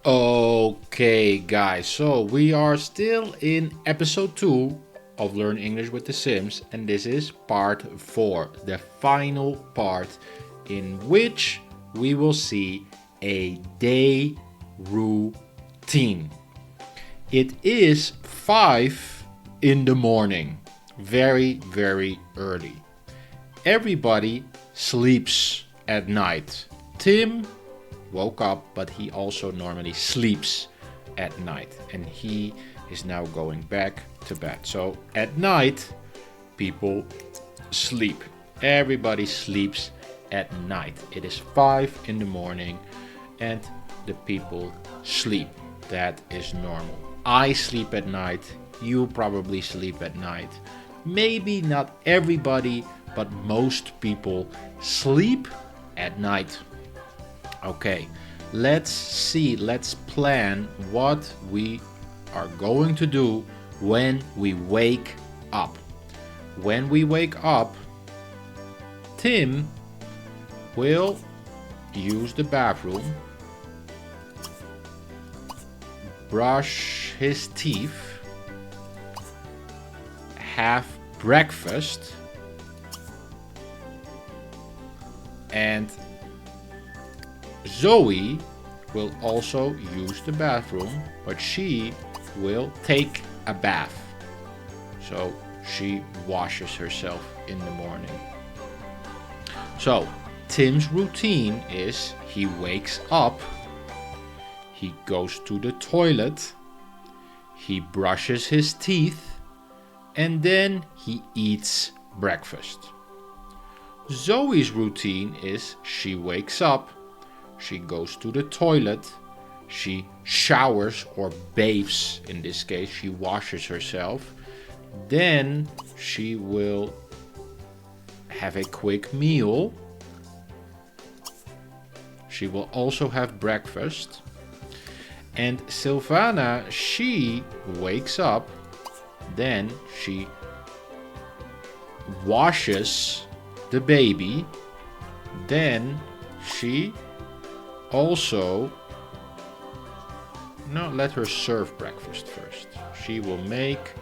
Okay, guys, so we are still in episode 2 of Learn English with The Sims, and this is part 4, the final part, in which we will see a day routine. It is 5 in the morning, very, very early. Everybody sleeps at night. Tim woke up, but he also normally sleeps at night, and he is now going back to bed. So at night, people sleep. Everybody sleeps at night. It is 5 in the morning, and the people sleep. That is normal. I sleep at night. You probably sleep at night. Maybe not everybody, but most people sleep at night. Okay, let's plan what we are going to do when we wake up. When we wake up, Tim will use the bathroom, brush his teeth, have breakfast, and Zoe will also use the bathroom, but she will take a bath. So she washes herself in the morning. So Tim's routine is he wakes up, he goes to the toilet, he brushes his teeth, and then he eats breakfast. Zoe's routine is she wakes up, she goes to the toilet, she showers or bathes, in this case she washes herself, then she will have a quick meal, she will also have breakfast, and Silvana, she wakes up, then she washes the baby, then she also, no, let her serve breakfast first. She will make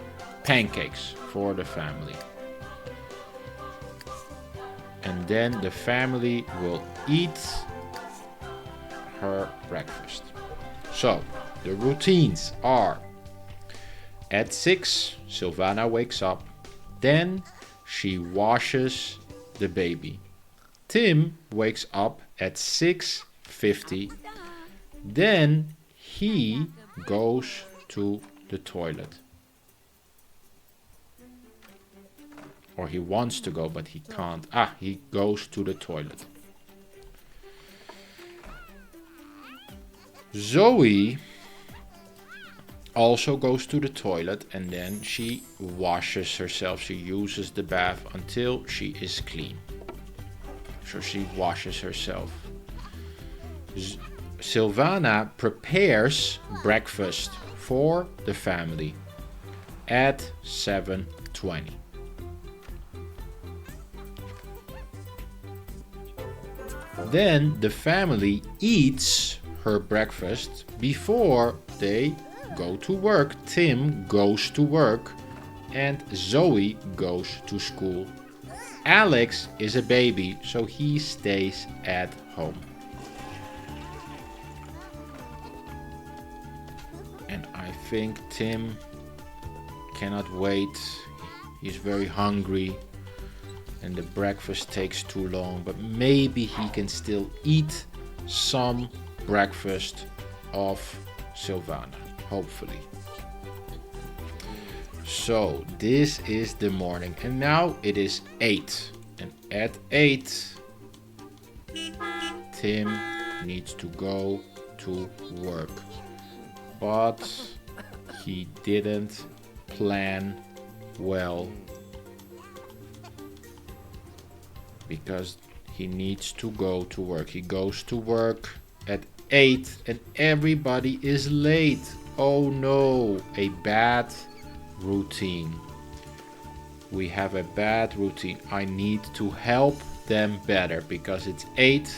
pancakes for the family. And then the family will eat her breakfast. So, the routines are: at 6, Silvana wakes up. Then she washes the baby. Tim wakes up at 6:50. Then he goes to the toilet. Or he wants to go, but he can't. He goes to the toilet. Zoe also goes to the toilet, and then she washes herself. She uses the bath until she is clean. So she washes herself. Silvana prepares breakfast for the family at 7:20. Then the family eats her breakfast before they go to work. Tim goes to work and Zoe goes to school. Alex is a baby, so he stays at home. And I think Tim cannot wait. He's very hungry and the breakfast takes too long, but maybe he can still eat some breakfast of Silvana, hopefully. So this is the morning, and now it is 8, and at 8 Tim needs to go to work, but he didn't plan well because he needs to go to work. He goes to work at 8 and everybody is late. Oh no, a bad routine. We have a bad routine. I need to help them better because it's 8.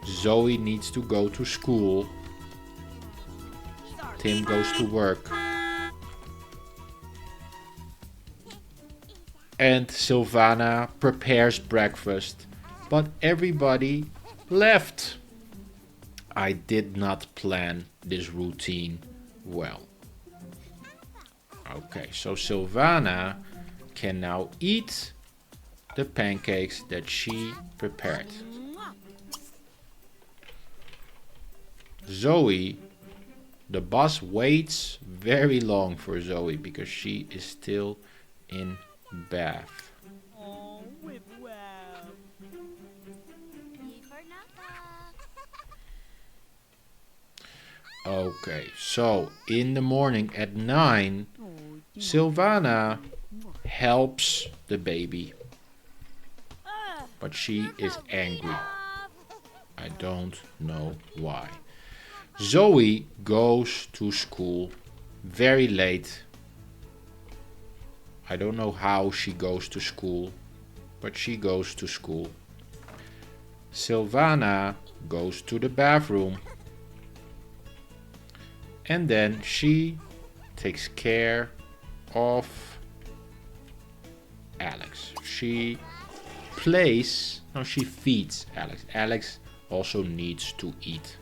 Zoe needs to go to school Tim goes to work. And Silvana prepares breakfast. But everybody left. I did not plan this routine well. Okay, so Silvana can now eat the pancakes that she prepared. Zoe, the bus waits very long for Zoe because she is still in bath. Okay, so in the morning at 9, Silvana helps the baby. But she is angry. I don't know why. Zoe goes to school very late. I don't know how she goes to school, but she goes to school. Silvana goes to the bathroom. And then she takes care of Alex. She feeds Alex. Alex also needs to eat.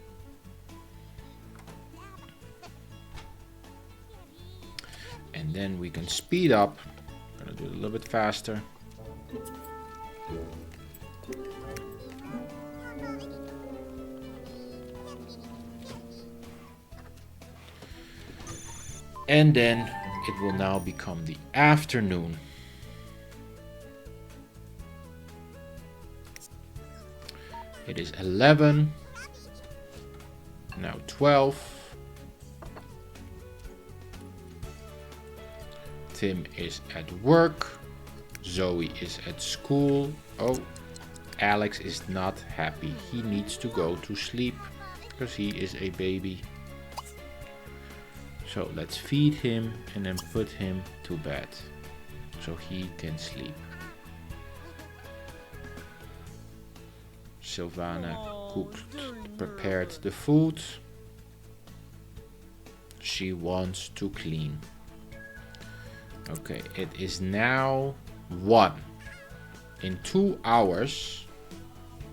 And then we can speed up. I'm gonna do it a little bit faster. And then it will now become the afternoon. It is 11, now 12. Tim is at work. Zoe is at school. Oh, Alex is not happy. He needs to go to sleep because he is a baby. So let's feed him and then put him to bed so he can sleep. Silvana prepared the food. She wants to clean. Okay, it is now 1. In 2 hours,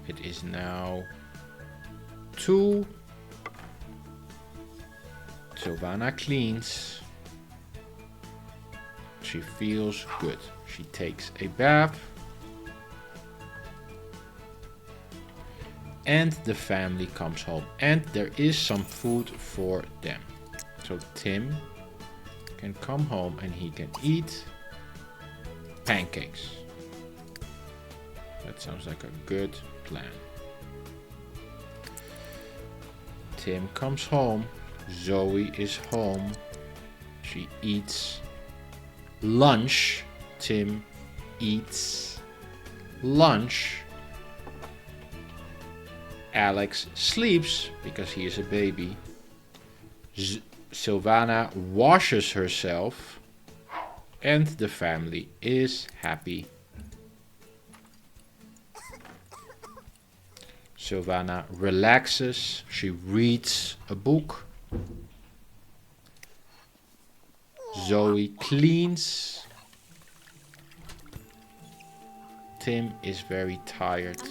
it is now 2. Silvana cleans. She feels good. She takes a bath. And the family comes home. And there is some food for them. So Tim can come home and he can eat pancakes. That sounds like a good plan. Tim comes home. Zoe is home. She eats lunch. Tim eats lunch. Alex sleeps because he is a baby. Silvana washes herself. And the family is happy. Silvana relaxes. She reads a book. Zoe cleans. Tim is very tired.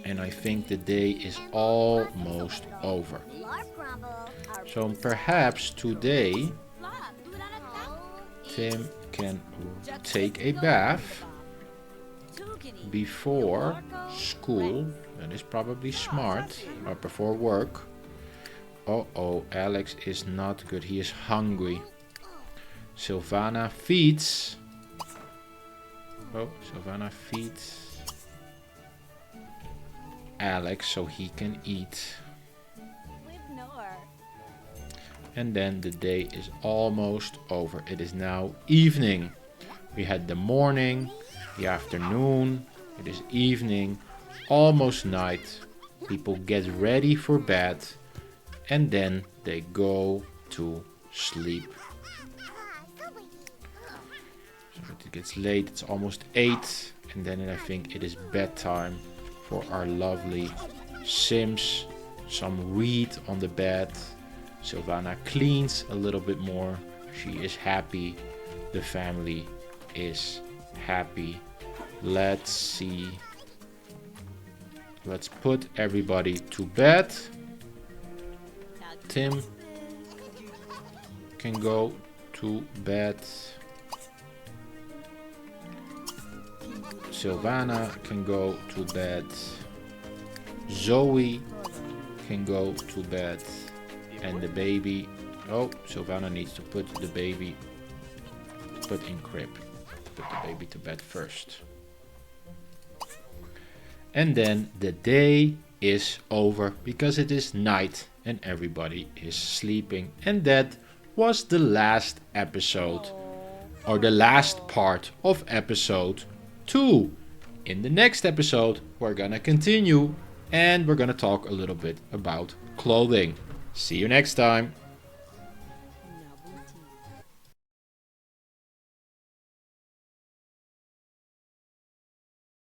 And I think the day is almost over. So perhaps today Tim can take a bath before school. That is probably smart. Or before work. Oh, Alex is not good. He is hungry. Silvana feeds. Oh, Silvana feeds Alex so he can eat. And then the day is almost over. It is now evening. We had the morning, the afternoon. It is evening, almost night. People get ready for bed. And then they go to sleep. So it gets late. It's almost 8. And then I think it is bedtime for our lovely Sims some read on the bed. Silvana cleans a little bit more. She is happy. The family is happy. Let's see. Let's put everybody to bed. Tim can go to bed. Silvana can go to bed. Zoe can go to bed. And the baby, oh, Silvana needs to put the baby, put in crib. Put the baby to bed first. And then the day is over because it is night and everybody is sleeping. And that was the last episode, or the last part of episode 2. In the next episode, we're gonna continue and we're gonna talk a little bit about clothing. See you next time.